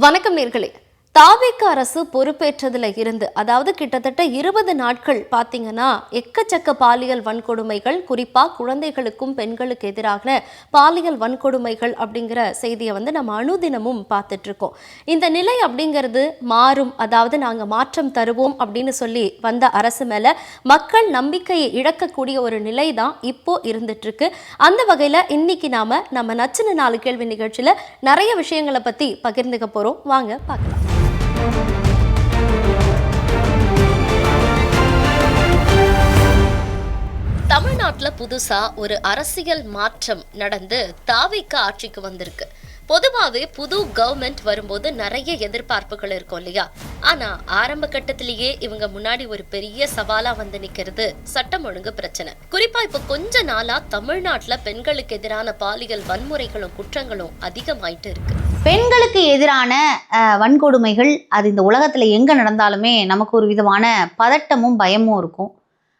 வணக்கம் நேர்களே. தாவேக அரசு பொறுப்பேற்றதுல இருந்து அதாவது கிட்டத்தட்ட 20 நாட்கள் பார்த்தீங்கன்னா எக்கச்சக்க பாலியல் வன்கொடுமைகள், குறிப்பா குழந்தைகளுக்கும் பெண்களுக்கு எதிரான பாலியல் வன்கொடுமைகள் அப்படிங்கிற செய்தியை நம்ம அனுதினமும் பார்த்துட்டு இருக்கோம். இந்த நிலை அப்படிங்கிறது மாறும், அதாவது நாங்க மாற்றம் தருவோம் அப்படின்னு சொல்லி வந்த அரசு மேல மக்கள் நம்பிக்கையை இழக்கக்கூடிய ஒரு நிலை தான் இப்போ இருந்துட்டு இருக்கு. அந்த வகையில இன்னைக்கு நம்ம நச்சின 4 கேள்வி நிகழ்ச்சியில நிறைய விஷயங்களை பத்தி பகிர்ந்துக்க போறோம். வாங்க பார்க்கலாம். தமிழ்நாட்டுல புதுசா ஒரு அரசியல் மாற்றம் நடந்து தாவேக ஆட்சிக்கு வந்திருக்கு. பொதுவாகவே புது கவர்மெண்ட் வரும்போது நிறைய எதிர்பார்ப்புகள் இருக்கும் இல்லையா? ஆனா ஆரம்ப கட்டத்திலேயே இவங்க முன்னாடி ஒரு பெரிய சவாலா வந்து நிக்கிறது சட்டம் ஒழுங்கு பிரச்சனை. குறிப்பா இப்ப கொஞ்ச நாளா தமிழ்நாட்டுல பெண்களுக்கு எதிரான பாலியல் வன்முறைகளும் குற்றங்களும் அதிகமாயிட்டு இருக்கு. பெண்களுக்கு எதிரான வன்கொடுமைகள் அது இந்த உலகத்துல எங்க நடந்தாலுமே நமக்கு ஒரு விதமான பதட்டமும் பயமும் இருக்கும்.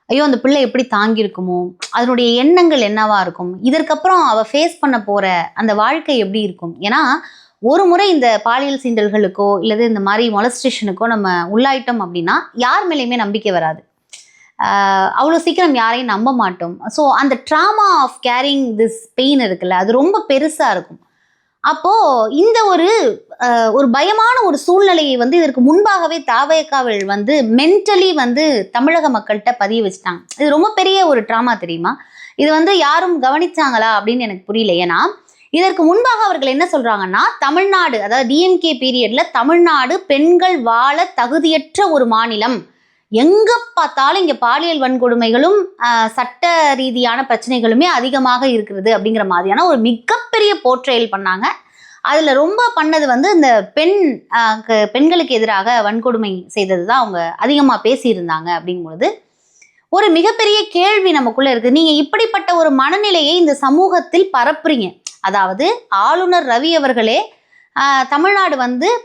ஐயோ, அந்த பிள்ளை எப்படி தாங்கியிருக்குமோ, அதனுடைய எண்ணங்கள் என்னவா இருக்கும், இதற்கப்புறம் அவ ஃபேஸ் பண்ண போற அந்த வாழ்க்கை எப்படி இருக்கும். ஏன்னா ஒரு முறை இந்த பாலியல் சீண்டல்களுக்கோ இல்லது இந்த மாதிரி மொலஸ்டேஷனுக்கோ நம்ம உள்ளாயிட்டோம் அப்படின்னா யார் மேலேயுமே நம்பிக்கை வராது. அவ்வளோ சீக்கிரம் யாரையும் நம்ப மாட்டோம். ஸோ அந்த trauma of carrying this pain இருக்குல்ல, அது ரொம்ப பெருசா இருக்கும். அப்போ இந்த ஒரு பயமான ஒரு சூழ்நிலையை இதற்கு முன்பாகவே தாவேகாவில் மென்டலி தமிழக மக்கள்கிட்ட பதிய வச்சுட்டாங்க. இது ரொம்ப பெரிய ஒரு ட்ராமா தெரியுமா? இது யாரும் கவனிச்சாங்களா அப்படின்னு எனக்கு புரியல. ஏன்னா இதற்கு முன்பாக அவர்கள் என்ன சொல்றாங்கன்னா, தமிழ்நாடு, அதாவது டிஎம்கே பீரியட்ல தமிழ்நாடு பெண்கள் வாழ தகுதியற்ற ஒரு மாநிலம், எங்க பார்த்தாலும் இங்க பாலியல் வன்கொடுமைகளும் சட்ட ரீதியான பிரச்சனைகளுமே அதிகமாக இருக்கிறது அப்படிங்கிற மாதிரியான ஒரு மிகப்பெரிய போர்ட்ரேல் பண்ணாங்க. அதுல ரொம்ப பண்ணது இந்த பெண்களுக்கு எதிராக வன்கொடுமை செய்தது தான் அவங்க அதிகமா பேசியிருந்தாங்க. அப்படிங்கும்போது ஒரு மிகப்பெரிய கேள்வி நமக்குள்ள இருக்கு. நீங்க இப்படிப்பட்ட ஒரு மனநிலையை இந்த சமூகத்தில் பரப்புறீங்க. அதாவது ஆளுநர் ரவி அவர்களே தமிழ்நாடு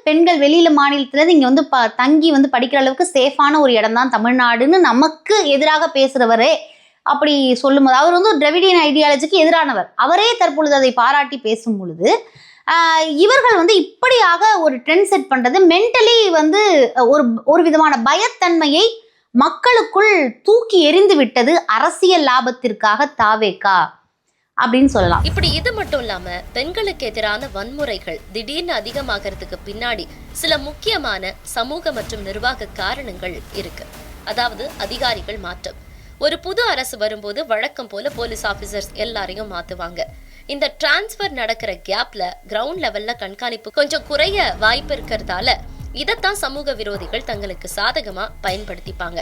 பெண்கள் வெளியில மாநிலத்துல இங்க தங்கி படிக்கிற அளவுக்கு சேஃபான ஒரு இடம் தான் தமிழ்நாடுன்னு நமக்கு எதிராக பேசுறவரே அப்படி சொல்லும் போது, அவர் ஒரு திராவிடியன் ஐடியாலஜிக்கு எதிரானவர், அவரே தற்பொழுது அதை பாராட்டி பேசும் பொழுது இவர்கள் இப்படியாக ஒரு ட்ரெண்ட் செட் பண்றது மென்டலி ஒரு விதமான பயத்தன்மையை மக்களுக்குள் தூக்கி எறிந்து விட்டது அரசியல் லாபத்திற்காக தாவேகா அப்படின்னு சொல்லலாம். இப்படி இது மட்டும் இல்லாம பெண்களுக்கு எதிரான வன்முறைகள் திடீர்னு அதிகமாகிறதுக்கு பின்னாடி சில முக்கியமான சமூக மற்றும் நிர்வாக காரணங்கள் இருக்கு. அதாவது அதிகாரிகள் மாற்றம். ஒரு புது அரசு வரும்போது வழக்கம் போல போலீஸ் ஆபீசர்ஸ் எல்லாரையும் மாத்துவாங்க. இந்த டிரான்ஸ்பர் நடக்கிற கேப்ல கிரவுண்ட் லெவல்ல கண்காணிப்பு கொஞ்சம் குறைய வாய்ப்பு இருக்கிறதால இதைத்தான் சமூக விரோதிகள் தங்களுக்கு சாதகமா பயன்படுத்திப்பாங்க.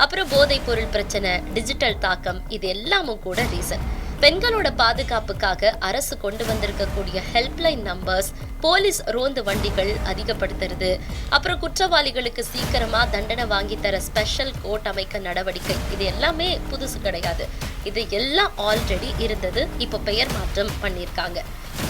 அப்புறம் போதைப் பொருள் பிரச்சனை, டிஜிட்டல் தாக்கம், இது எல்லாமும் கூட ரீசன். பெண்களோட பாதுகாப்புக்காக அரசு கொண்டு வந்திருக்கக்கூடிய ஹெல்ப்லைன் நம்பர்ஸ், போலீஸ் ரோந்து வண்டிகள் அதிகப்படுத்துறது, அப்புறம் குற்றவாளிகளுக்கு சீக்கிரமா தண்டனை வாங்கி தர ஸ்பெஷல் கோர்ட் அமைக்க நடவடிக்கை, இது எல்லாமே புதுசு கிடையாது. இது எல்லாம் ஆல்ரெடி இருந்தது, இப்போ பெயர் மாற்றம் பண்ணியிருக்காங்க.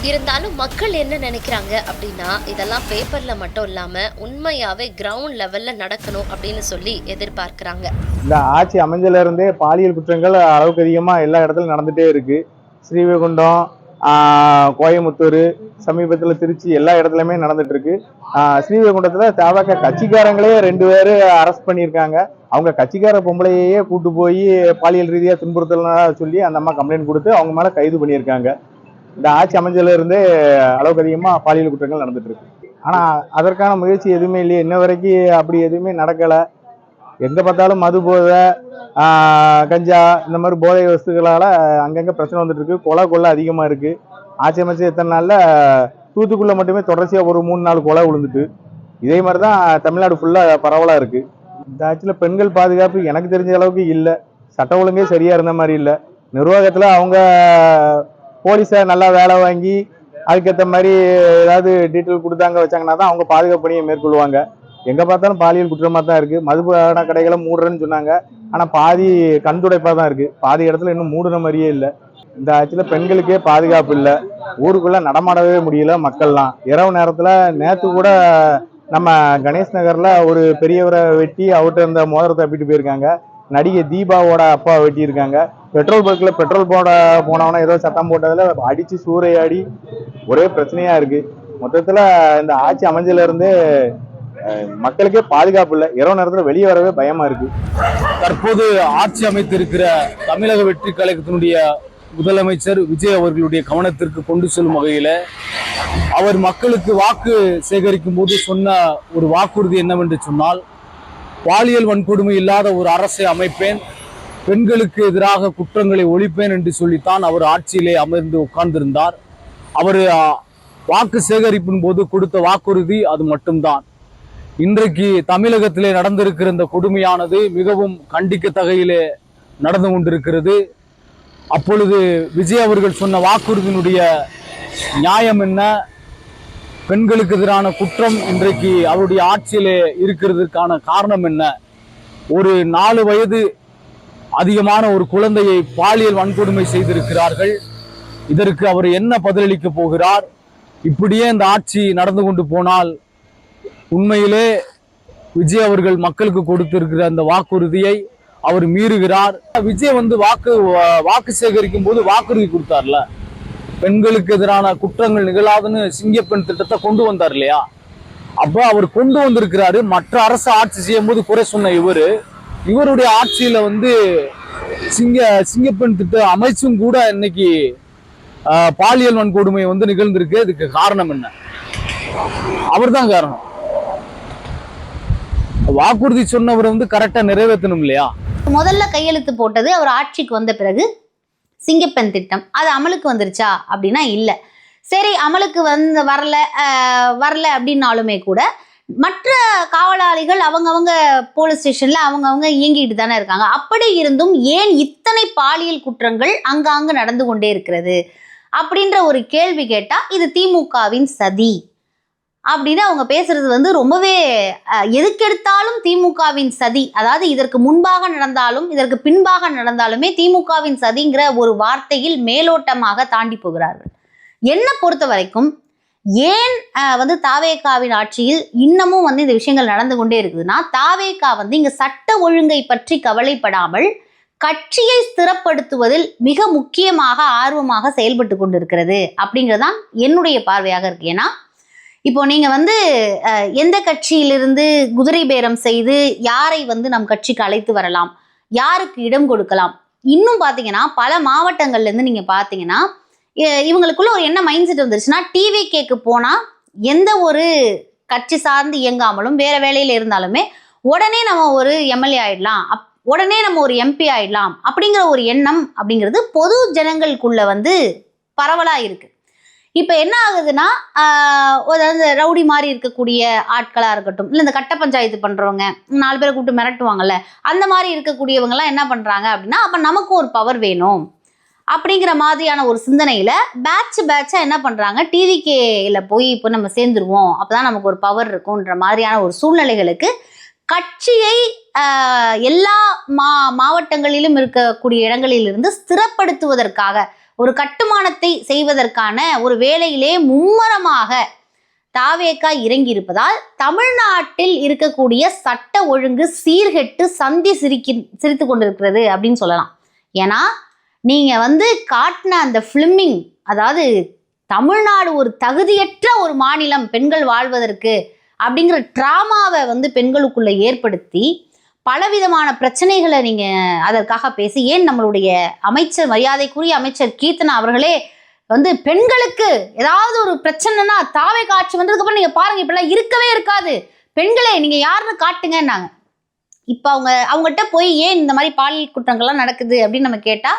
இருந்தாலும் மக்கள் என்ன நினைக்கிறாங்க அப்படின்னா, இதெல்லாம் பேப்பர்ல மட்டும் இல்லாம உண்மையாவே கிரவுண்ட் லெவல்ல நடக்கணும் அப்படின்னு சொல்லி எதிர்பார்க்கிறாங்க. இந்த ஆட்சி அமைஞ்சல இருந்தே பாலியல் குற்றங்கள் அளவுக்கு அதிகமா எல்லா இடத்துலயும் நடந்துட்டே இருக்கு. ஸ்ரீவைகுண்டம், கோயமுத்தூர், சமீபத்தில் திருச்சி, எல்லா இடத்துலயுமே நடந்துட்டு இருக்கு. ஸ்ரீவைகுண்டத்துல தாவேகா கட்சிக்காரங்களே 2 பேரு அரெஸ்ட் பண்ணியிருக்காங்க. அவங்க கட்சிக்கார பொம்பளையே கூட்டு போய் பாலியல் ரீதியா துன்புறுத்தல்னா சொல்லி அந்த அம்மா கம்ப்ளைண்ட் கொடுத்து அவங்க மேல கைது பண்ணியிருக்காங்க. இந்த ஆட்சி அமைஞ்சல இருந்தே அளவுக்கு அதிகமா பாலியல் குற்றங்கள் நடந்துட்டு இருக்கு. ஆனா அதற்கான முயற்சி எதுவுமே இல்லையே, இன்ன வரைக்கும் அப்படி எதுவுமே நடக்கல. எங்க பார்த்தாலும் மது போதை, கஞ்சா, இந்த மாதிரி போதை வஸ்துக்களால அங்கங்க பிரச்சனை வந்துட்டு இருக்கு. கொலை அதிகமா இருக்கு. ஆட்சி அமைச்சு எத்தனை நாள்ல தூத்துக்குள்ள மட்டுமே தொடர்ச்சியா ஒரு 3-4 கொலை விழுந்துட்டு, இதே மாதிரிதான் தமிழ்நாடு ஃபுல்லா பரவலா இருக்கு. இந்த ஆட்சியில பெண்கள் பாதுகாப்பு எனக்கு தெரிஞ்ச அளவுக்கு இல்லை. சட்ட ஒழுங்கே சரியா இருந்த மாதிரி இல்லை. நிர்வாகத்துல அவங்க போலீஸை நல்லா வேலை வாங்கி அதுக்கேற்ற மாதிரி ஏதாவது டீட்டெயில் கொடுத்தாங்க வச்சாங்கன்னா தான் அவங்க பாதுகாப்பு பணியை மேற்கொள்வாங்க. எங்க பார்த்தாலும் பாலியல் குற்றமா தான் இருக்கு. மதுபான கடைகளை மூடுறேன்னு சொன்னாங்க, ஆனா பாதி கண்துடைப்பா தான் இருக்கு. பாதி இடத்துல இன்னும் மூடுன மாதிரியே இல்லை. இந்த ஆட்சியில பெண்களுக்கே பாதுகாப்பு இல்லை. ஊருக்குள்ள நடமாடவே முடியல மக்கள்லாம். இரவு நேரத்துல நேற்று கூட நம்ம கணேஷ் நகர்ல ஒரு பெரியவரை வெட்டி அவர்கிட்ட இருந்த மோதிரத்தை தப்பிட்டு போயிருக்காங்க. நடிகை தீபாவோட அப்பா வெட்டியிருக்காங்க. பெட்ரோல் பங்க்ல பெட்ரோல் போட போனவனா ஏதோ சத்தம் போட்டதுல அடிச்சு சூறையாடி ஒரே பிரச்சனையா இருக்கு. மொத்தத்துல இந்த ஆட்சி அமைஞ்சதுல இருந்து மக்களுக்கே பாதுகாப்பு இல்லை, இரவு நேரத்துல வெளியே வரவே பயமா இருக்கு. தற்போது ஆட்சி அமைத்திருக்கிற தமிழக வெற்றி கழகத்தினுடைய முதலமைச்சர் விஜய் அவர்களுடைய கவனத்திற்கு கொண்டு செல்லும் வகையில அவர் மக்களுக்கு வாக்கு சேகரிக்கும் போது சொன்ன ஒரு வாக்குறுதி என்னவென்று சொன்னால், பாலியல் வன்கொடுமை இல்லாத ஒரு அரசை அமைப்பேன், பெண்களுக்கு எதிராக குற்றங்களை ஒழிப்பேன் என்று சொல்லித்தான் அவர் ஆட்சியிலே அமர்ந்து உட்கார்ந்திருந்தார். அவர் வாக்கு சேகரிப்பின் போது கொடுத்த வாக்குறுதி அது மட்டும்தான். இன்றைக்கு தமிழகத்திலே நடந்திருக்கிற இந்த கொடுமையானது மிகவும் கண்டிக்கத்தகையிலே நடந்து கொண்டிருக்கிறது. அப்பொழுது விஜய் அவர்கள் சொன்ன வாக்குறுதியினுடைய நியாயம் என்ன? பெண்களுக்கு எதிரான குற்றம் இன்றைக்கு அவருடைய ஆட்சியிலே இருக்கிறதுக்கான காரணம் என்ன? ஒரு 4 வயது அதிகமான ஒரு குழந்தையை பாலியல் வன்கொடுமை செய்திருக்கிறார்கள். இதற்கு அவர் என்ன பதிலளிக்க போகிறார்? இப்படியே இந்த ஆட்சி நடந்து கொண்டு போனால் உண்மையிலே விஜய் அவர்கள் மக்களுக்கு கொடுத்திருக்கிற அந்த வாக்குறுதியை அவர் மீறுகிறார். விஜய் வாக்கு சேகரிக்கும் போது வாக்குறுதி கொடுத்தார்ல, பெண்களுக்கு எதிரான குற்றங்கள் நிகழாதுன்னு சிங்கப்பெண் திட்டத்தை கொண்டு வந்தார் இல்லையா? அப்ப அவர் கொண்டு வந்திருக்கிறாரு. மற்ற அரசு ஆட்சி செய்யும் போது குறை சொன்ன இவருடைய ஆட்சியில சிங்கப்பெண் திட்ட அமைச்சும் கூட இன்னைக்கு பாலியல் வன்கொடுமை நிகழ்ந்திருக்கு. இதுக்கு காரணம் என்ன? அவர் தான் காரணம். வாக்குறுதி சொன்னவர் கரெக்டா நிறைவேற்றணும் இல்லையா? முதல்ல கையெழுத்து போட்டது அவர் ஆட்சிக்கு வந்த பிறகு சிங்கப்பெண் திட்டம். அது அமலுக்கு வந்துருச்சா அப்படின்னா இல்லை. சரி, அமலுக்கு வரல அப்படின்னாலுமே கூட மற்ற காவலாளிகள் அவங்கவங்க போலீஸ் ஸ்டேஷன்ல அவங்கவங்க இயங்கிட்டு தானே இருக்காங்க. அப்படி இருந்தும் ஏன் இத்தனை பாலியல் குற்றங்கள் அங்காங்கு நடந்து கொண்டே இருக்கிறது அப்படின்ற ஒரு கேள்வி கேட்டா இது திமுகவின் சதி அப்படின்னு அவங்க பேசுறது ரொம்பவே எதுக்கெடுத்தாலும் திமுகவின் சதி. அதாவது இதற்கு முன்பாக நடந்தாலும் இதற்கு பின்பாக நடந்தாலுமே திமுகவின் சதிங்கிற ஒரு வார்த்தையில் மேலோட்டமாக தாண்டி போகிறார்கள். என்னை பொறுத்த வரைக்கும் ஏன் தாவேகாவின் ஆட்சியில் இன்னமும் இந்த விஷயங்கள் நடந்து கொண்டே இருக்குதுன்னா, தாவேகா இங்க சட்ட ஒழுங்கை பற்றி கவலைப்படாமல் கட்சியை ஸ்திரப்படுத்துவதில் மிக முக்கியமாக ஆர்வமாக செயல்பட்டு கொண்டிருக்கிறது அப்படிங்கிறதான் என்னுடைய பார்வையாக இருக்கு. ஏன்னா இப்போ நீங்க எந்த கட்சியிலிருந்து குதிரை பேரம் செய்து யாரை நம் கட்சிக்கு அழைத்து வரலாம், யாருக்கு இடம் கொடுக்கலாம், இன்னும் பார்த்தீங்கன்னா பல மாவட்டங்கள்ல இருந்து நீங்க பார்த்தீங்கன்னா இவங்களுக்குள்ள ஒரு என்ன மைண்ட் செட் வந்துருச்சுன்னா, டிவிகேக்கு போனா எந்த ஒரு கட்சி சார்ந்து இயங்காமலும் வேற வேலையில இருந்தாலுமே உடனே நம்ம ஒரு எம்எல்ஏ ஆயிடலாம், உடனே நம்ம ஒரு எம்பி ஆயிடலாம் அப்படிங்கிற ஒரு எண்ணம் அப்படிங்கிறது பொது ஜனங்களுக்குள்ள பரவலா இருக்கு. இப்போ என்ன ஆகுதுன்னா, அதாவது ரவுடி மாதிரி இருக்கக்கூடிய ஆட்களாக இருக்கட்டும், இல்லை இந்த கட்ட பஞ்சாயத்து பண்ணுறவங்க 4 பேரை கூப்பிட்டு மிரட்டுவாங்கல்ல, அந்த மாதிரி இருக்கக்கூடியவங்கெல்லாம் என்ன பண்ணுறாங்க அப்படின்னா, அப்போ நமக்கு ஒரு பவர் வேணும் அப்படிங்கிற மாதிரியான ஒரு சிந்தனையில் பேட்சாக என்ன பண்ணுறாங்க, டிவிகேயில் போய் இப்போ நம்ம சேர்ந்துருவோம், அப்போ தான் நமக்கு ஒரு பவர் இருக்கும்ன்ற மாதிரியான ஒரு சூழ்நிலைகளுக்கு கட்சியை எல்லா மாவட்டங்களிலும் இருக்கக்கூடிய இடங்களிலிருந்து ஸ்திரப்படுத்துவதற்காக ஒரு கட்டுமானத்தை செய்வதற்கான ஒரு வேலையிலே மும்மரமாக தாவேகா இறங்கி இருப்பதால் தமிழ்நாட்டில் இருக்கக்கூடிய சட்ட ஒழுங்கு சீர்கெட்டு சிரித்து கொண்டிருக்கிறது அப்படின்னு சொல்லலாம். ஏன்னா நீங்க காட்டின அந்த ஃபிலிமிங், அதாவது தமிழ்நாடு ஒரு தகுதியற்ற ஒரு மாநிலம் பெண்கள் வாழ்வதற்கு அப்படிங்கிற டிராமாவை பெண்களுக்குள்ள ஏற்படுத்தி பலவிதமான பிரச்சனைகளை நீங்க அதற்காக பேசி, ஏன் நம்மளுடைய அமைச்சர் மரியாதைக்குரிய அமைச்சர் கீர்த்தனா அவர்களே பெண்களுக்கு ஏதாவது ஒரு பிரச்சனைனா தாவேகா ஆட்சி வந்ததுக்கு அப்புறம் நீங்க பாருங்க இப்பெல்லாம் இருக்கவே இருக்காது, பெண்களே நீங்க யாருன்னு காட்டுங்கன்னாங்க. இப்ப அவங்ககிட்ட போய் ஏன் இந்த மாதிரி பாலியல் குற்றங்கள்லாம் நடக்குது அப்படின்னு நம்ம கேட்டா,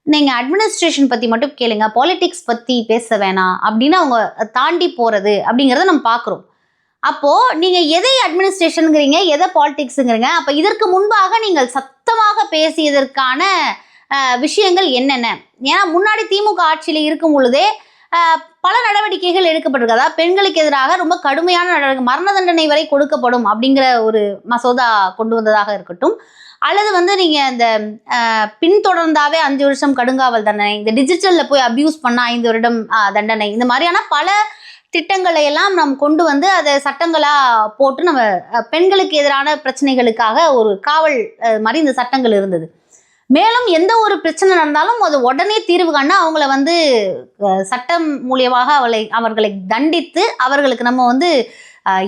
நீங்க அட்மினிஸ்ட்ரேஷன் பத்தி மட்டும் கேளுங்க, பாலிடிக்ஸ் பத்தி பேச வேணாம் அப்படின்னு அவங்க தாண்டி போறது அப்படிங்கிறத நம்ம பாக்குறோம். அப்போ நீங்க எதை அட்மினிஸ்ட்ரேஷனுங்கிறீங்க, எதை பாலிடிக்ஸுங்கிறீங்க? அப்ப இதற்கு முன்பாக நீங்கள் சத்தமாக பேசியதற்கான விஷயங்கள் என்னென்ன? ஏன்னா முன்னாடி திமுக ஆட்சியில இருக்கும் பொழுதே பல நடவடிக்கைகள் எடுக்கப்பட்டிருக்கு. அதாவது பெண்களுக்கு எதிராக ரொம்ப கடுமையான நடவடிக்கை, மரண தண்டனை வரை கொடுக்கப்படும் அப்படிங்கிற ஒரு மசோதா கொண்டு வந்ததாக இருக்கட்டும், அல்லது நீங்க இந்த பின்தொடர்ந்தாவே 5 வருஷம் கடுங்காவல் தண்டனை, இந்த டிஜிட்டல்ல போய் அபியூஸ் பண்ணா 5 வருடம் தண்டனை, இந்த மாதிரியான பல திட்டங்களை எல்லாம் நாம் கொண்டு அதை சட்டங்களா போட்டு நம்ம பெண்களுக்கு எதிரான பிரச்சனைகளுக்காக ஒரு காவல் மாதிரி இந்த சட்டங்கள் இருந்தது. மேலும் எந்த ஒரு பிரச்சனை நடந்தாலும் அது உடனே தீர்வு காண அவங்கள வந்து சட்டம் மூலியமாக அவர்களை தண்டித்து அவர்களுக்கு நம்ம வந்து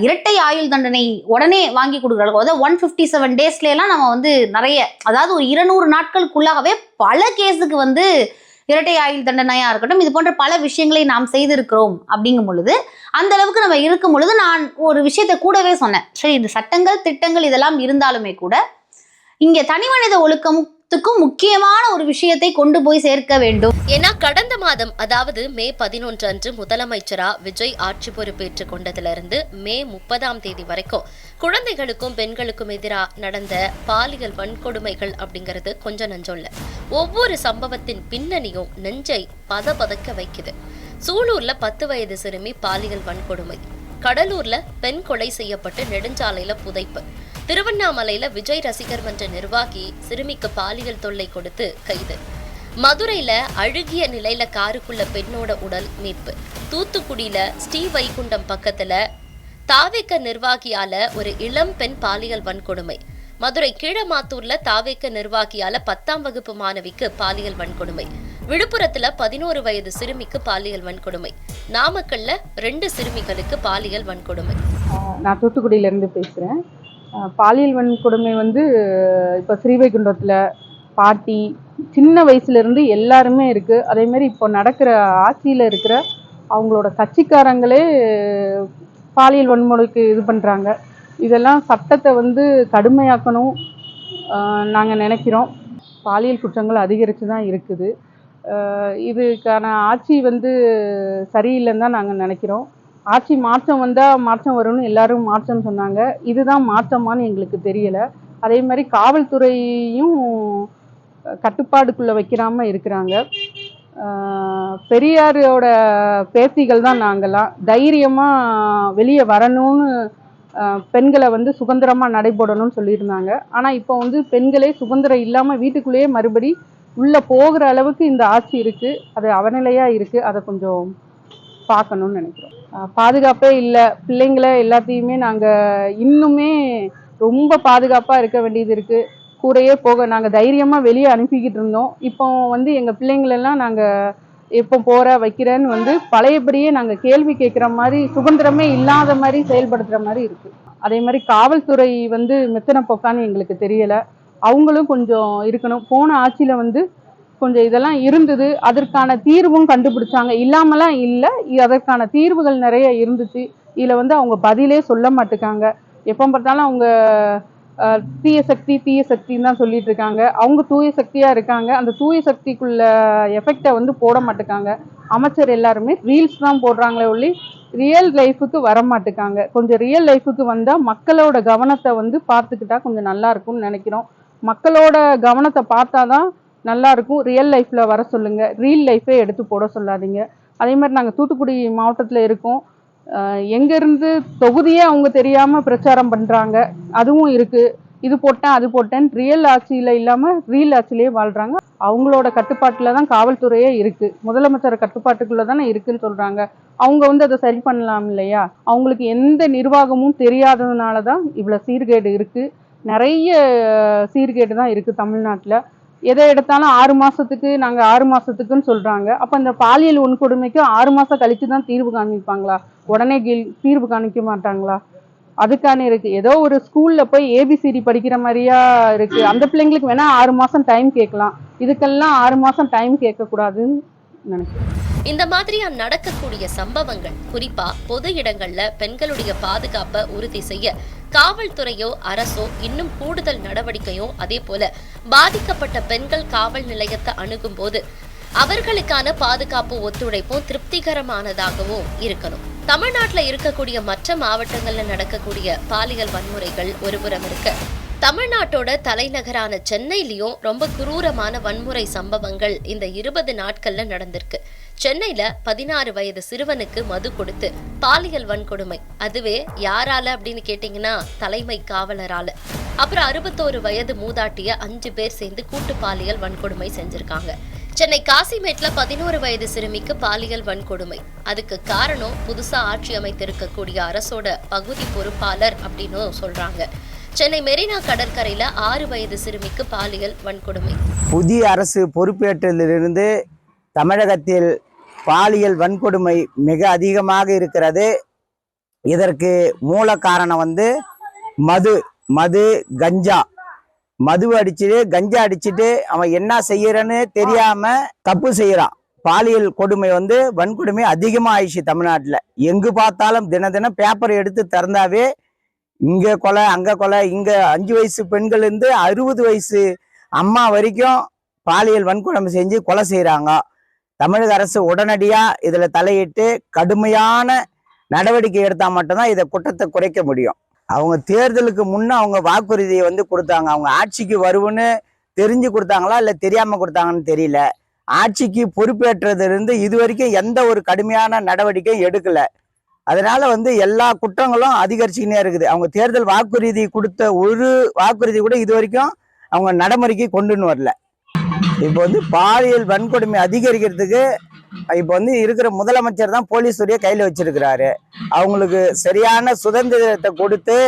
இரட்டை ஆயுள் தண்டனை உடனே வாங்கி கொடுக்குறோம். அதாவது 157 டேஸ்லாம் நம்ம வந்து நிறைய, அதாவது ஒரு 200 நாட்களுக்குள்ளாகவே பல கேஸுக்கு வந்து இரட்டை ஆயுள் தண்டனையா இருக்கட்டும், இது போன்ற பல விஷயங்களை நாம் செய்திருக்கிறோம். அப்படிங்கும் பொழுது அந்த அளவுக்கு நம்ம இருக்கும் பொழுது நான் ஒரு விஷயத்தை கூடவே சொன்னேன், சரி இந்த சட்டங்கள் திட்டங்கள் இதெல்லாம் இருந்தாலுமே கூட இங்கே தனி மனித ஒழுக்கத்துக்கும் முக்கியமான ஒரு விஷயத்தை கொண்டு போய் சேர்க்க வேண்டும். ஏன்னா கடந்த மாதம், அதாவது மே 11 அன்று முதலமைச்சரா விஜய் ஆட்சி பொறுப்பேற்றுக் கொண்டதிலிருந்து மே 30 வரைக்கும் குழந்தைகளுக்கும் பெண்களுக்கும் எதிராக நடந்த பாலியல் வன்கொடுமைகள் அப்படிங்கிறது கொஞ்சம் நஞ்சம் இல்ல. ஒவ்வொரு சம்பவத்தின் பின்னணியும் நெஞ்சை பதபதக்க வைக்குது. சூலூர்ல 10 வயது சிறுமி பாலியல் வன்கொடுமை, கடலூர்ல பெண் கொலை செய்யப்பட்டு நெடுஞ்சாலையில புதைப்பு, திருவண்ணாமலையில விஜய் ரசிகர் மன்ற நிர்வாகி சிறுமிக்கு பாலியல் தொல்லை கொடுத்து கைது, மதுரையில அழுகிய நிலையில காருக்குள்ள பெண்ணோட உடல் மீட்பு, தூத்துக்குடியில ஸ்ரீவைகுண்டம் பக்கத்துல தாவேக்க நிர்வாகியால ஒரு இளம் பெண் பாலியல் வன்கொடுமை, மதுரை கீழமாத்தூர்ல தாவேக்க நிர்வாகியால 10ஆம் வகுப்பு மாணவிக்கு பாலியல் வன்கொடுமை, விழுப்புரத்துல 11 வயது சிறுமிக்கு பாலியல் வன்கொடுமை, நாமக்கல்ல 2 சிறுமிகளுக்கு பாலியல் வன்கொடுமை. நான் தூத்துக்குடியிலேருந்து பேசுகிறேன். பாலியல் வன்கொடுமை வந்து இப்போ ஸ்ரீவைகுண்டத்தில் பாட்டி சின்ன வயசுலேருந்து எல்லாருமே இருக்குது. அதேமாரி இப்போ நடக்கிற ஆட்சியில் இருக்கிற அவங்களோட கட்சிக்காரங்களே பாலியல் வன்முறைக்கு இது பண்ணுறாங்க. இதெல்லாம் சட்டத்தை வந்து கடுமையாக்கணும் நாங்கள் நினைக்கிறோம். பாலியல் குற்றங்கள் அதிகரித்து தான் இருக்குது. இதுக்கான ஆட்சி வந்து சரியில்லைன்னு தான் நாங்கள் நினைக்கிறோம். ஆட்சி மாற்றம் வந்தால் மாற்றம் வரும்னு எல்லாரும் மாற்றம்னு சொன்னாங்க. இதுதான் மாற்றமானு எங்களுக்கு தெரியலை. அதே மாதிரி காவல்துறையும் கட்டுப்பாடுக்குள்ளே வைக்கிறாமல் இருக்கிறாங்க. பெரியாரோட பேத்திகள் தான் நாங்கள்லாம். தைரியமாக வெளியே வரணும்னு பெண்களை வந்து சுதந்திரமாக நடைபோடணும்னு சொல்லியிருந்தாங்க. ஆனால் இப்போ வந்து பெண்களே சுதந்திரம் இல்லாமல் வீட்டுக்குள்ளேயே மறுபடி உள்ளே போகிற அளவுக்கு இந்த ஆட்சி இருக்குது. அது அவநிலையாக இருக்குது. அதை கொஞ்சம் பார்க்கணும்னு நினைக்கிறோம். பாதுகாப்பே இல்லை. பிள்ளைங்களை எல்லாத்தையுமே நாங்கள் இன்னுமே ரொம்ப பாதுகாப்பாக இருக்க வேண்டியது இருக்குது. கூரையே போக நாங்கள் தைரியமாக வெளியே அனுப்பிக்கிட்டு இருந்தோம். இப்போ வந்து எங்கள் பிள்ளைங்களெல்லாம் நாங்கள் எப்போ போகிற வைக்கிறேன்னு வந்து பழையபடியே நாங்கள் கேள்வி கேட்குற மாதிரி, சுதந்திரமே இல்லாத மாதிரி செயல்படுத்துகிற மாதிரி இருக்குது. அதே மாதிரி காவல்துறை வந்து மெத்தனை போக்கான்னு எங்களுக்கு தெரியலை. அவங்களும் கொஞ்சம் இருக்கணும். போன ஆட்சியில் வந்து கொஞ்சம் இதெல்லாம் இருந்தது, அதற்கான தீர்வும் கண்டுபிடிச்சாங்க. இல்லாமலாம் இல்லை, அதற்கான தீர்வுகள் நிறைய இருந்துச்சு. இதில் வந்து அவங்க பதிலே சொல்ல மாட்டேங்காங்க. எப்போ பார்த்தாலும் அவங்க தீய சக்தின்னு தான் சொல்லிட்டு இருக்காங்க. அவங்க தூய சக்தியாக இருக்காங்க. அந்த தூய சக்திக்குள்ள எஃபெக்டை வந்து போட மாட்டேங்காங்க. அமைச்சர் எல்லாருமே ரீல்ஸ் தான் போடுறாங்களே ஒழி ரியல் லைஃபுக்கு வர மாட்டேங்காங்க. கொஞ்சம் ரியல் லைஃபுக்கு வந்தால் மக்களோட கவனத்தை வந்து பார்த்துக்கிட்டா கொஞ்சம் நல்லா இருக்கும்னு நினைக்கிறோம். மக்களோட கவனத்தை பார்த்தா தான் நல்லா இருக்கும். ரியல் லைஃப்பில் வர சொல்லுங்கள், ரியல் லைஃபே எடுத்து போட சொல்லாதீங்க. அதே மாதிரி நாங்கள் தூத்துக்குடி மாவட்டத்தில் இருக்கோம். எங்கேருந்து தொகுதியே அவங்க தெரியாமல் பிரச்சாரம் பண்ணுறாங்க, அதுவும் இருக்குது. இது போட்டேன் அது போட்டேன், ரியல் ஆட்சியில் இல்லாமல் ரியல் ஆட்சியிலே வாழ்கிறாங்க. அவங்களோட கட்டுப்பாட்டில் தான் காவல்துறையே இருக்குது. முதலமைச்சர் கட்டுப்பாட்டுக்குள்ளே தானே இருக்குதுன்னு சொல்கிறாங்க. அவங்க வந்து அதை சரி பண்ணலாம் இல்லையா? அவங்களுக்கு எந்த நிர்வாகமும் தெரியாததுனால தான் இவ்வளோ சீர்கேடு இருக்குது. நிறைய சீர்கேடு தான் இருக்குது தமிழ்நாட்டில். எதை எடுத்தாலும் 6 மாதத்துக்கு நாங்கள் 6 மாதத்துக்குன்னு சொல்கிறாங்க. அப்போ இந்த பாலியல் வன்கொடுமைக்கு 6 மாதம் கழித்து தான் தீர்வு காமிப்பாங்களா? உடனே தீர்வு காமிக்க மாட்டாங்களா? அதுக்கான இருக்குது. ஏதோ ஒரு ஸ்கூலில் போய் ஏபிசிடி படிக்கிற மாதிரியா இருக்குது. அந்த பிள்ளைங்களுக்கு வேணால் 6 மாதம் டைம் கேட்கலாம். இதுக்கெல்லாம் 6 மாதம் டைம் கேட்கக்கூடாதுன்னு நினைக்கிறேன். இந்த மாதிரியா நடக்கக்கூடிய சம்பவங்கள், குறிப்பா பொது இடங்கள்ல பெண்களுடைய பாதுகாப்பை உறுதி செய்ய காவல்துறையோ அரசோ இன்னும் கூடுதல் நடவடிக்கையோ, அதே போல பாதிக்கப்பட்ட பெண்கள் காவல் நிலையத்தை அணுகும் போது அவர்களுக்கான பாதுகாப்பு ஒத்துழைப்பும் திருப்திகரமானதாகவும் இருக்கணும். தமிழ்நாட்டில் இருக்கக்கூடிய மற்ற மாவட்டங்கள்ல நடக்கக்கூடிய பாலியல் வன்முறைகள் ஒருபுறம் இருக்க, தமிழ்நாட்டோட தலைநகரான சென்னையிலயும் ரொம்ப குரூரமான வன்முறை சம்பவங்கள் இந்த 20 நாட்கள்ல நடந்திருக்கு. சென்னையில 16 வயது சிறுவனுக்கு மது கொடுத்து பாலியல் வன்கொடுமை. அதுவே யாரால அப்படின்னு கேட்டீங்கன்னா தலைமை காவலரால. அப்புறம் 61 வயது மூதாட்டிய 5 பேர் சேர்ந்து கூட்டு பாலியல் வன்கொடுமை செஞ்சிருக்காங்க. சென்னை காசிமேட்ல 11 வயது சிறுமிக்கு பாலியல் வன்கொடுமை. அதுக்கு காரணம் புதுசா ஆட்சி அமைத்திருக்கக்கூடிய அரசோட பகுதி பொறுப்பாளர் அப்படின்னு சொல்றாங்க. சென்னை மெரினா கடற்கரையில 6 வயது சிறுமிக்கு பாலியல் வன்கொடுமை. புதிய அரசு பொறுப்பேற்றதிலிருந்து தமிழகத்தில் பாலியல் வன்கொடுமை மிக அதிகமாக இருக்கிறது. இதற்கு மூல காரணம் மது கஞ்சா. மது அடிச்சுட்டு கஞ்சா அடிச்சுட்டு அவன் என்ன செய்யறன்னு தெரியாம தப்பு செய்யறான். பாலியல் கொடுமை வன்கொடுமை அதிகமாக ஆயிடுச்சு தமிழ்நாட்டில். எங்கு பார்த்தாலும் தினம் பேப்பர் எடுத்து திறந்தாவே இங்க கொலை அங்க கொலை, இங்க 5 வயசு பெண்கள் இருந்து 60 வயசு அம்மா வரைக்கும் பாலியல் வன்கொடுமை செஞ்சு கொலை செய்யறாங்க. தமிழக அரசு உடனடியா இதுல தலையிட்டு கடுமையான நடவடிக்கை எடுத்தா மட்டும்தான் இதை குற்றத்தை குறைக்க முடியும். அவங்க தேர்தலுக்கு முன்ன அவங்க வாக்குறுதியை கொடுத்தாங்க. அவங்க ஆட்சிக்கு வருவுன்னு தெரிஞ்சு கொடுத்தாங்களா இல்ல தெரியாம கொடுத்தாங்கன்னு தெரியல. ஆட்சிக்கு பொறுப்பேற்றதிலிருந்து இது வரைக்கும் எந்த ஒரு கடுமையான நடவடிக்கையும் எடுக்கல. அதனால எல்லா குற்றங்களும் அதிகரிச்சுக்கினே இருக்குது. அவங்க தேர்தல் வாக்குறுதி கொடுத்த ஒரு வாக்குறுதி கூட இது வரைக்கும் அவங்க நடைமுறைக்கு கொண்டுன்னு வரல. இப்போ பாலியல் வன்கொடுமை அதிகரிக்கிறதுக்கு இப்போ இருக்கிற முதலமைச்சர் தான் போலீஸ் துறையை கையில வச்சிருக்கிறாரு. அவங்களுக்கு சரியான சுதந்திரத்தை கொடுத்து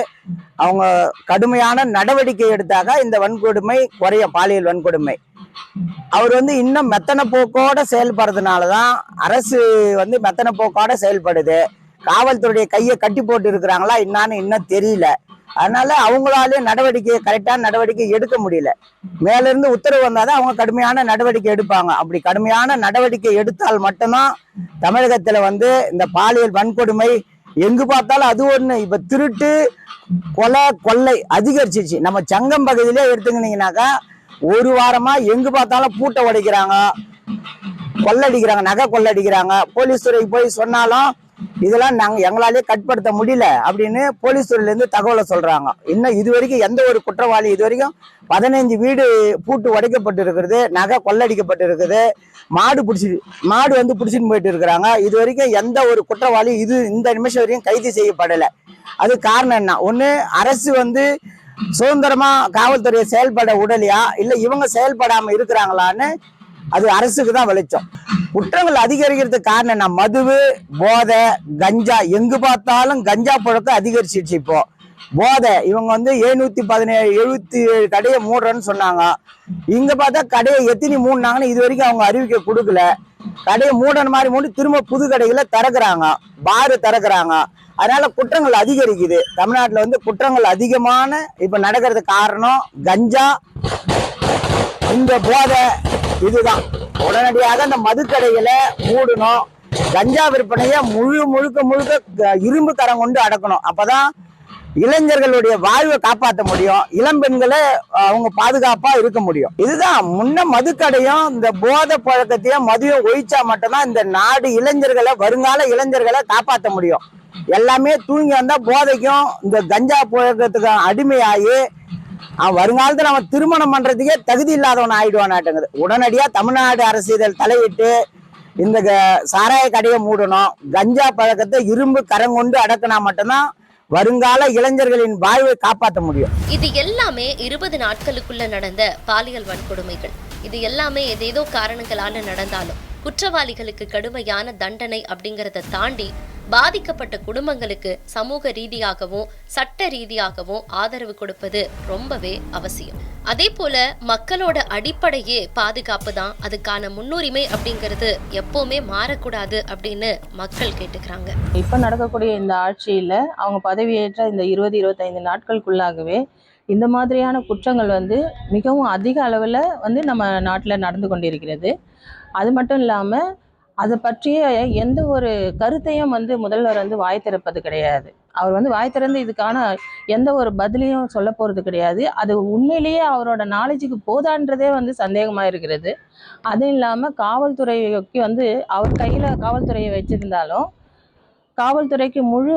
அவங்க கடுமையான நடவடிக்கை எடுத்தாக்க இந்த வன்கொடுமை குறையும். பாலியல் வன்கொடுமை அவர் இன்னும் மெத்தன போக்கோட செயல்படுறதுனாலதான் அரசு மெத்தன போக்கோட செயல்படுது. காவல்துறையுடைய கையை கட்டி போட்டு இருக்கிறாங்களா என்னான்னு இன்னும் தெரியல. அதனால அவங்களாலே கரெக்டான நடவடிக்கை எடுக்க முடியல. மேல இருந்து உத்தரவு வந்தாதான் அவங்க கடுமையான நடவடிக்கை எடுப்பாங்க. அப்படி கடுமையான நடவடிக்கை எடுத்தால் மட்டும்தான் தமிழகத்துல இந்த பாலியல் வன்கொடுமை எங்கு பார்த்தாலும் அது ஒண்ணு. இப்ப திருட்டு கொள்ளை அதிகரிச்சிருச்சு. நம்ம சங்கம் பகுதியிலே எடுத்துக்கிட்டீங்கன்னாக்கா ஒரு வாரமா எங்கு பார்த்தாலும் பூட்டை உடைக்கிறாங்க, கொள்ளடிக்கிறாங்க, நகை கொள்ளடிக்கிறாங்க. போலீஸ் துறைக்கு போய் சொன்னாலும் இதெல்லாம் எங்களாலே கட்டுப்படுத்த முடியல அப்படின்னு போலீஸ் துறையில இருந்து தகவலை சொல்றாங்க. இன்னும் இது வரைக்கும் எந்த ஒரு குற்றவாளி இது வரைக்கும் 15 வீடு பூட்டு உடைக்கப்பட்டு இருக்கிறது, நகை கொள்ளடிக்கப்பட்டு இருக்குது, மாடு பிடிச்சிட்டு போயிட்டு இருக்கிறாங்க. இது வரைக்கும் எந்த ஒரு குற்றவாளி இந்த நிமிஷம் வரைக்கும் கைது செய்யப்படலை. அது காரணம் என்ன? ஒண்ணு அரசு சுதந்திரமா காவல்துறையை செயல்பட விடலையா இல்ல இவங்க செயல்படாம இருக்கிறாங்களான்னு அது அரசுக்கு தான் வெளிச்சம். குற்றங்கள் அதிகரிக்கிறதுக்கு காரணம் என்ன? மதுவு, போதை, கஞ்சா. எங்கு பார்த்தாலும் கஞ்சா புழக்கம் அதிகரிச்சிருச்சு. இப்போ போதை இவங்க 777 கடையை மூடுறேன்னு சொன்னாங்க. இங்க பார்த்தா கடையை எத்தனை மூடினாங்கன்னு இது வரைக்கும் அவங்க அறிவிக்க கொடுக்கல. கடையை மூடன மாதிரி மூடி திரும்ப புது கடைகளை திறக்கிறாங்க, பாரு திறக்கிறாங்க. அதனால குற்றங்கள் அதிகரிக்குது. தமிழ்நாட்டுல குற்றங்கள் அதிகமான இப்ப நடக்கிறது காரணம் கஞ்சா, இந்த போதை. இதுதான் உடனடியாக அந்த மதுக்கடைகளை மூடணும். கஞ்சா விற்பனையை முழுக்க இரும்பு கரம் கொண்டு அடக்கணும். அப்பதான் இளைஞர்களுடைய வாழ்வை காப்பாற்ற முடியும். இளம் பெண்களை அவங்க பாதுகாப்பா இருக்க முடியும். இதுதான் முன்ன மதுக்கடையும் இந்த போதை பழக்கத்தையும் மதியம் ஒழிச்சா மட்டும்தான் இந்த நாடு வருங்கால இளைஞர்களை காப்பாற்ற முடியும். எல்லாமே தூங்கி வந்தா போதைக்கும் இந்த கஞ்சா பழக்கத்துக்கு அடிமையாகி அவன் வருங்காலத்துல அவன் திருமணம் பண்றதுக்கே தகுதி இல்லாதவன் ஆயிடுவானாட்டுங்குது. உடனடியா தமிழ்நாடு அரசு இதில் தலையிட்டு இந்த சாராய கடையை மூடணும். கஞ்சா பழக்கத்தை இரும்பு கரம் கொண்டு அடக்கினா மட்டும்தான் வருங்கால இளைஞர்களின் வாழ்வை காப்பாற்ற முடியும். இது எல்லாமே 20 நாட்களுக்குள்ள நடந்த பாலியல் வன்கொடுமைகள். இது எல்லாமே ஏதேதோ காரணங்களால நடந்தாலும் குற்றவாளிகளுக்கு கடுமையான தண்டனை அப்படிங்கறத தாண்டி பாதிக்கப்பட்ட குடும்பங்களுக்கு சமூக ரீதியாகவும் சட்ட ரீதியாகவும் ஆதரவு கொடுப்பது ரொம்பவே அவசியம். அதே போல மக்களோட அடிப்படையே பாதுகாப்பு தான். அதுக்கான முன்னுரிமை அப்படிங்கிறது எப்பவுமே மாறக்கூடாது அப்படின்னு மக்கள் கேட்டுக்கிறாங்க. இப்ப நடக்கக்கூடிய இந்த ஆட்சியில அவங்க பதவியேற்ற இந்த 20-25 நாட்களுக்குள்ளாகவே இந்த மாதிரியான குற்றங்கள் மிகவும் அதிக அளவில் நம்ம நாட்டில் நடந்து கொண்டிருக்கிறது. அது மட்டும் இல்லாமல் அதை பற்றிய எந்த ஒரு கருத்தையும் முதல்வர் வாய் திறப்பது கிடையாது. அவர் வாய் திறந்து இதுக்கான எந்த ஒரு பதிலையும் சொல்ல போகிறது கிடையாது. அது உண்மையிலேயே அவரோட நாலேஜுக்கு போதான்றதே சந்தேகமாக இருக்கிறது. அதுவும் இல்லாமல் காவல்துறைக்கு அவர் கையில் காவல்துறையை வச்சிருந்தாலும் காவல்துறைக்கு முழு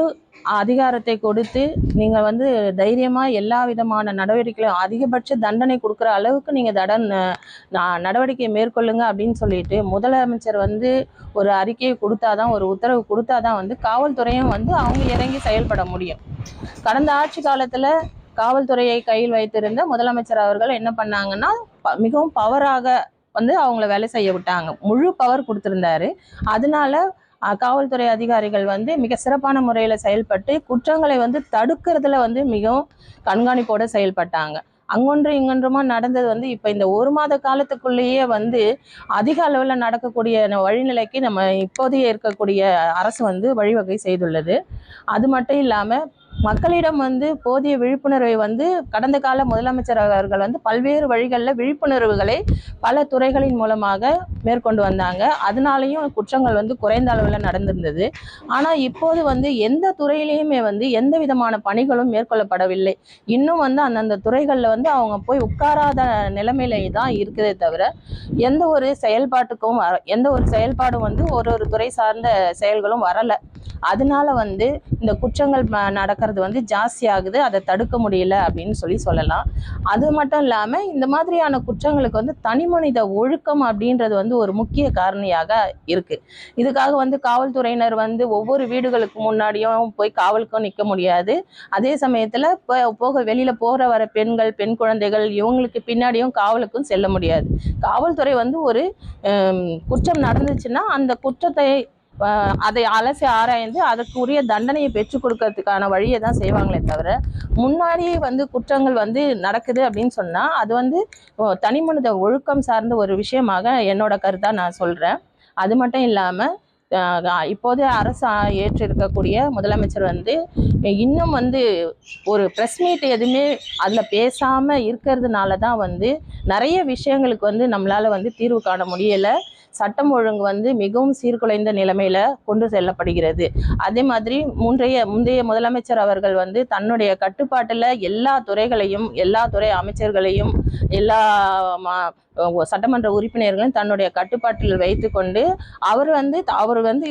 அதிகாரத்தை கொடுத்து நீங்கள் தைரியமாக எல்லா விதமான நடவடிக்கைகளும் அதிகபட்ச தண்டனை கொடுக்குற அளவுக்கு நீங்கள் நடவடிக்கை மேற்கொள்ளுங்க அப்படின்னு சொல்லிட்டு முதலமைச்சர் ஒரு அறிக்கையை கொடுத்தாதான், ஒரு உத்தரவு கொடுத்தாதான் காவல்துறையும் அவங்க இறங்கி செயல்பட முடியும். கடந்த ஆட்சி காலத்தில் காவல்துறையை கையில் வைத்திருந்த முதலமைச்சர் அவர்கள் என்ன பண்ணாங்கன்னா மிகவும் பவராக அவங்கள வேலை செய்ய விட்டாங்க. முழு பவர் கொடுத்துருந்தாரு. அதனால காவல்துறை அதிகாரிகள் வந்து மிக சிறப்பான முறையில் செயல்பட்டு குற்றங்களை வந்து தடுக்கிறதுல வந்து மிகவும் கண்காணிப்போடு செயல்பட்டாங்க. அங்கொன்று இங்கொன்றுமா நடந்தது வந்து இப்போ இந்த 1 மாத காலத்துக்குள்ளேயே வந்து அதிக அளவில் நடக்கக்கூடிய வழிநிலைக்கு நம்ம இப்போதைய இருக்கக்கூடிய அரசு வந்து வழிவகை செய்துள்ளது. அது மட்டும் இல்லாமல் மக்களிடம் வந்து போதிய விழிப்புணர்வை வந்து கடந்த கால முதலமைச்சர் அவர்கள் வந்து பல்வேறு வழிகளில் விழிப்புணர்வுகளை பல துறைகளின் மூலமாக மேற்கொண்டு வந்தாங்க. அதனாலேயும் குற்றங்கள் வந்து குறைந்த அளவில் நடந்திருந்தது. ஆனால் இப்போது வந்து எந்த துறையிலையுமே வந்து எந்த விதமான பணிகளும் மேற்கொள்ளப்படவில்லை. இன்னும் வந்து அந்தந்த துறைகளில் வந்து அவங்க போய் உட்காராத நிலைமையில தான் இருக்குதே தவிர எந்த ஒரு செயல்பாட்டுக்கும் எந்த ஒரு செயல்பாடும் வந்து ஒரு துறை சார்ந்த செயல்களும் வரலை. அதனால வந்து இந்த குற்றங்கள் நடக்கிறது வந்து ஜாஸ்தி ஆகுது. அதை தடுக்க முடியல அப்படின்னு சொல்லலாம். அது மட்டும் இல்லாமல் இந்த மாதிரியான குற்றங்களுக்கு வந்து தனிமனித ஒழுக்கம் அப்படின்றது வந்து ஒரு முக்கிய காரணியாக இருக்குது. இதுக்காக வந்து காவல்துறையினர் வந்து ஒவ்வொரு வீடுகளுக்கு முன்னாடியும் போய் காவலுக்கும் நிற்க முடியாது. அதே சமயத்தில் வெளியில் போகிற வர பெண்கள், பெண் குழந்தைகள் இவங்களுக்கு பின்னாடியும் காவலுக்கும் செல்ல முடியாது. காவல்துறை வந்து ஒரு குற்றம் நடந்துச்சுன்னா அந்த குற்றத்தை அதை அலசி ஆராய்ந்து அதற்குரிய தண்டனையை பெற்றுக் கொடுக்கறதுக்கான வழியை தான் செய்வாங்களே தவிர முன்னாடியே வந்து குற்றங்கள் வந்து நடக்குது அப்படின்னு சொன்னால் அது வந்து தனிமனித ஒழுக்கம் சார்ந்த ஒரு விஷயமாக என்னோட கருத்தாக நான் சொல்கிறேன். அது மட்டும் இல்லாமல் இப்போதே அரசு ஏற்றிருக்கக்கூடிய முதலமைச்சர் வந்து இன்னும் வந்து ஒரு ப்ரெஸ் மீட் எதுவுமே அதில் பேசாமல் இருக்கிறதுனால தான் வந்து நிறைய விஷயங்களுக்கு வந்து நம்மளால் வந்து தீர்வு காண முடியலை. சட்டம் ஒழுங்கு வந்து மிகவும் சீர்குலைந்த நிலைமையில கொண்டு செல்லப்படுகிறது. அதே மாதிரி முந்தைய முதலமைச்சர் அவர்கள் வந்து தன்னுடைய கட்டுப்பாட்டில் எல்லா துறைகளையும், எல்லா துறை அமைச்சர்களையும், எல்லா சட்டமன்ற உறுப்பினர்களையும் தன்னுடைய கட்டுப்பாட்டில் வைத்து கொண்டு அவர் வந்து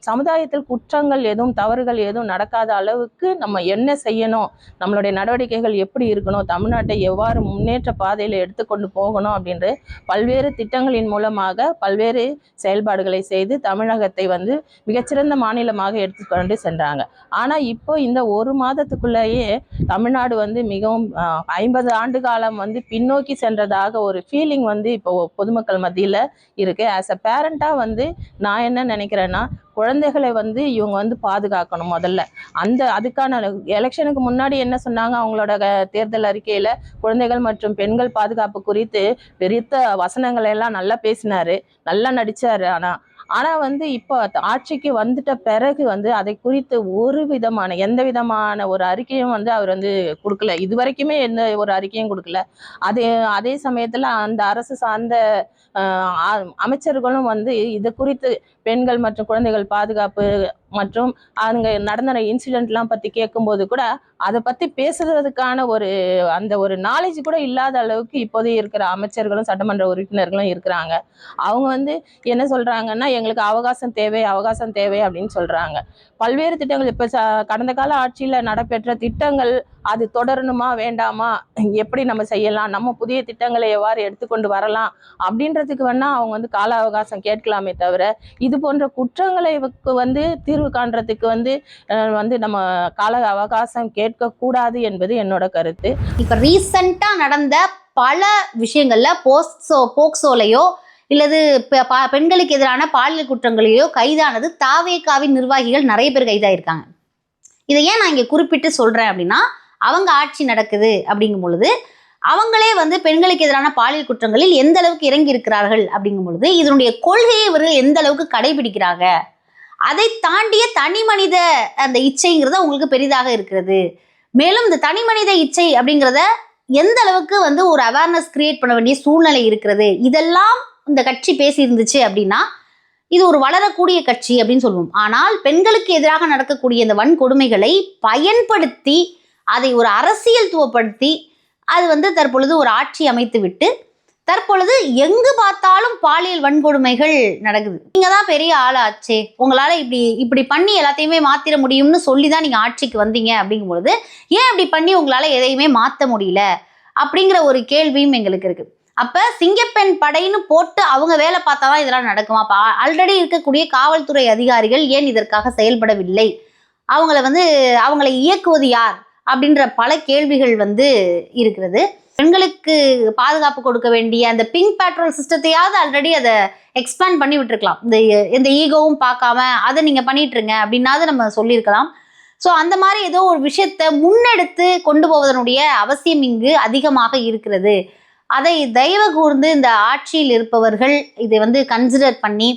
சமுதாயத்தில் குற்றங்கள் எதுவும், தவறுகள் எதுவும் நடக்காத அளவுக்கு நம்ம என்ன செய்யணும், நம்மளுடைய நடவடிக்கைகள் எப்படி இருக்கணும், தமிழ்நாட்டை எவ்வாறு முன்னேற்ற பாதையில் எடுத்துக்கொண்டு போகணும் அப்படின்ற பல்வேறு திட்டங்களின் மூலமாக பல்வேறு செயல்பாடுகளை செய்து தமிழகத்தை வந்து மிகச்சிறந்த மாநிலமாக எடுத்துக்கொண்டு சென்றாங்க. ஆனால் இப்போ இந்த 1 மாதத்துக்குள்ளேயே தமிழ்நாடு வந்து மிகவும் 50 ஆண்டு காலம் வந்து பின்னோக்கி சென்றதாக ஒரு ஃபீலிங் வந்து இப்போ பொதுமக்கள் மத்தியில் இருக்குது. ஆஸ் அ பேரண்டாக வந்து நான் என்ன நினைக்கிறேன்னா, குழந்தைகளை வந்து இவங்க வந்து பாதுகாக்கணும். முதல்ல அதுக்கான எலெக்ஷனுக்கு முன்னாடி என்ன சொன்னாங்க, அவங்களோட தேர்தல் அறிக்கையில் குழந்தைகள் மற்றும் பெண்கள் பாதுகாப்பு குறித்து பெருத்த வசனங்களை எல்லாம் நல்லா பேசினாரு, நல்லா நடிச்சாரு. ஆனால் வந்து இப்போ ஆட்சிக்கு வந்துட்ட பிறகு வந்து அதை குறித்து எந்த விதமான ஒரு அறிக்கையும் வந்து அவர் வந்து கொடுக்கல. இது வரைக்குமே எந்த ஒரு அறிக்கையும் கொடுக்கல. அதே சமயத்தில் அந்த அரசு சார்ந்த அமைச்சர்களும் வந்து இது குறித்து பெண்கள் மற்றும் குழந்தைகள் பாதுகாப்பு மற்றும் அங்கே நடந்த இன்சிடென்ட்லாம் பற்றி கேட்கும்போது கூட அதை பற்றி பேசுறதுக்கான ஒரு நாலேஜ் கூட இல்லாத அளவுக்கு இப்போதைய இருக்கிற அமைச்சர்களும் சட்டமன்ற உறுப்பினர்களும் இருக்கிறாங்க. அவங்க வந்து என்ன சொல்கிறாங்கன்னா, எங்களுக்கு அவகாசம் தேவை அப்படின்னு சொல்கிறாங்க. பல்வேறு திட்டங்கள் இப்போ கடந்த கால ஆட்சியில் நடைபெற்ற திட்டங்கள் அது தொடரணுமா வேண்டாமா, எப்படி நம்ம செய்யலாம், நம்ம புதிய திட்டங்களை எவ்வாறு எடுத்துக்கொண்டு வரலாம் அப்படின்றதுக்கு வேணா அவங்க வந்து கால அவகாசம் கேட்கலாமே தவிர இது போன்ற குற்றங்களை வந்து தீர்வு காண்றதுக்கு வந்து நம்ம கால அவகாசம் கேட்கக்கூடாது என்பது என்னோட கருத்து. இப்போ ரீசெண்டாக நடந்த பல விஷயங்கள்ல போக்சோலையோ இல்லது பெண்களுக்கு எதிரான பாலியல் குற்றங்களையோ கைதானது தாவேகாவின் நிர்வாகிகள் நிறைய பேர் கைதாயிருக்காங்க. இதை ஏன் நான் இங்கே குறிப்பிட்டு சொல்கிறேன் அப்படின்னா, அவங்க ஆட்சி நடக்குது அப்படிங்கும் பொழுது அவங்களே வந்து பெண்களுக்கு எதிரான பாலியல் குற்றங்களில் எந்த அளவுக்கு இறங்கி இருக்கிறார்கள் அப்படிங்கும் பொழுது இதனுடைய கொள்கையை இவர்கள் எந்த அளவுக்கு கடைபிடிக்கிறாங்க, அதை தாண்டிய தனி மனித அந்த இச்சைங்கிறத உங்களுக்கு பெரிதாக இருக்கிறது. மேலும் இந்த தனி மனித இச்சை அப்படிங்கிறத எந்த அளவுக்கு வந்து ஒரு அவேர்னஸ் கிரியேட் பண்ண வேண்டிய சூழ்நிலை இருக்கிறது, இதெல்லாம் இந்த கட்சி பேசி இருந்துச்சு அப்படின்னா இது ஒரு வளரக்கூடிய கட்சி அப்படின்னு சொல்லுவோம். ஆனால் பெண்களுக்கு எதிராக நடக்கக்கூடிய இந்த வன்கொடுமைகளை பயன்படுத்தி அதை ஒரு அரசியல் துவப்படுத்தி அது வந்து தற்பொழுது ஒரு ஆட்சி அமைத்து விட்டு தற்பொழுது எங்கு பார்த்தாலும் பாலியல் வன்கொடுமைகள் நடக்குது. நீங்க தான் பெரிய ஆளாச்சே, உங்களால இப்படி பண்ணி எல்லாத்தையுமே மாத்திர முடியும்னு சொல்லி தான் நீங்க ஆட்சிக்கு வந்தீங்க அப்படிங்கும் பொழுது ஏன் இப்படி பண்ணி உங்களால எதையுமே மாற்ற முடியல அப்படிங்கிற ஒரு கேள்வியும் எங்களுக்கு இருக்கு. அப்ப சிங்கப்பெண் படைன்னு போட்டு அவங்க வேலை பார்த்தாதான் இதெல்லாம் நடக்குமா? அப்ப ஆல்ரெடி இருக்கக்கூடிய காவல்துறை அதிகாரிகள் ஏன் இதற்காக செயல்படவில்லை? அவங்களை இயக்குவது யார் அப்படின்ற பல கேள்விகள் இருக்கிறது. பெண்களுக்கு பாதுகாப்பு கொடுக்க வேண்டிய அந்த பிங்க் பேட்ரோல் சிஸ்டத்தையாவது ஆல்ரெடி அதை எக்ஸ்பேண்ட் பண்ணி விட்டுருக்கலாம். இந்த ஈகோவும் பார்க்காம அதை நீங்க பண்ணிட்டு இருங்க அப்படின்னாவது நம்ம சொல்லியிருக்கலாம். ஸோ அந்த மாதிரி ஏதோ ஒரு விஷயத்த முன்னெடுத்து கொண்டு போவதனுடைய அவசியம் இங்கு அதிகமாக இருக்கிறது. அதை தயவு கூர்ந்து இந்த ஆட்சியில் இருப்பவர்கள் இதை கன்சிடர் பண்ணி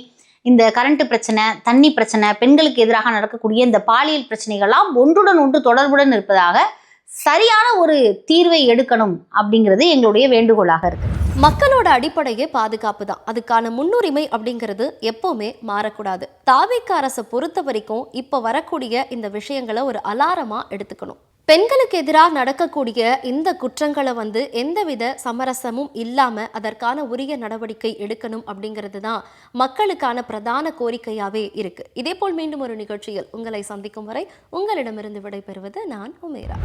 இந்த கரண்ட் பிரச்சனை, தண்ணி பிரச்சனை, பெண்களுக்கு எதிராக நடக்கக்கூடிய இந்த பாலியல் பிரச்சனைகள்லாம் ஒன்றுடன் ஒன்று தொடர்புடன் இருப்பதாக சரியான ஒரு தீர்வை எடுக்கணும் அப்படிங்கிறது எங்களுடைய வேண்டுகோளாக இருக்கு. மக்களோட அடிப்படையே பாதுகாப்பு தான். அதுக்கான முன்னுரிமை அப்படிங்கிறது எப்பவுமே மாறக்கூடாது. தாவேக்கா அரசை பொறுத்த வரைக்கும் இப்ப வரக்கூடிய இந்த விஷயங்களை ஒரு அலாரமா எடுத்துக்கணும். பெண்களுக்கு எதிராக நடக்கக்கூடிய இந்த குற்றங்களை எந்தவித சமரசமும் இல்லாம அதற்கான உரிய நடவடிக்கை எடுக்கணும் அப்படிங்கிறது தான் மக்களுக்கான பிரதான கோரிக்கையாவே இருக்கு. இதே போல் மீண்டும் ஒரு நிகழ்ச்சியில் உங்களை சந்திக்கும் வரை உங்களிடமிருந்து விடைபெறுவது நான் உமேரா.